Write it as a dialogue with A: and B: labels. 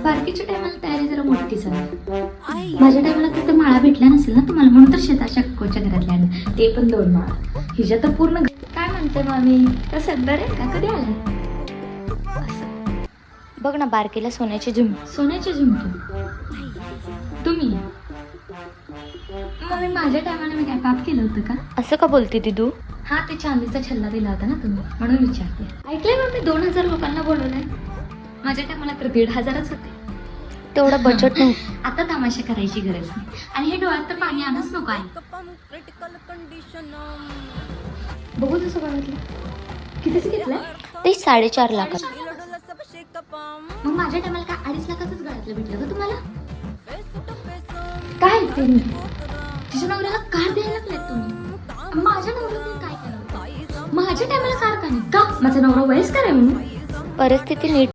A: बारकीच्या टायमाला तयारी जरा मोठी झाली. माझ्या टायमाला तिथे माळा भेटला नसेल ना तुम्हाला, म्हणून तर शेताच्या कोच्या घरातल्या आणलं. ते पण 2 माळा. हिच्या तर पूर्ण. काय म्हणते मामी, कसं बरं आहे का? कधी आला? असं
B: बघ ना, बारकीला सोन्याची झुमकी.
A: सोन्याची झुमकी तुम्ही? मम्मी माझ्या टायमाला मी काय पाप केलं होतं का?
B: असं का बोलती ती तू?
A: हा, ते चांदीचा छल्ला दिला होता ना तुम्ही, म्हणून विचारते. ऐकलंय मग मी 2000 लोकांना बोलवलंय. माझ्या टायमाला तर 1500च होते.
B: तेवढं बजेट नाही.
A: आता तमाशा करायची गरज नाही. आणि हे डोळ्यात तर पाणी आणच नको आहे. बघू तसं बघितलं कितीच घेतलंय?
B: ते 4.5 लाखात.
A: मग माझ्या टायमाला काय 2.5 लाखाचंच गळ्यातलं भेटलं का तुम्हाला? काय ते तिच्या नवऱ्याला कार द्यायला लागलेत तुम्ही? माझ्या नवऱ्याने काय केलं? माझ्या टायमाला कार का नाही का? माझा नवरा वयस्कर आहे म्हणून.
B: परिस्थिती नीट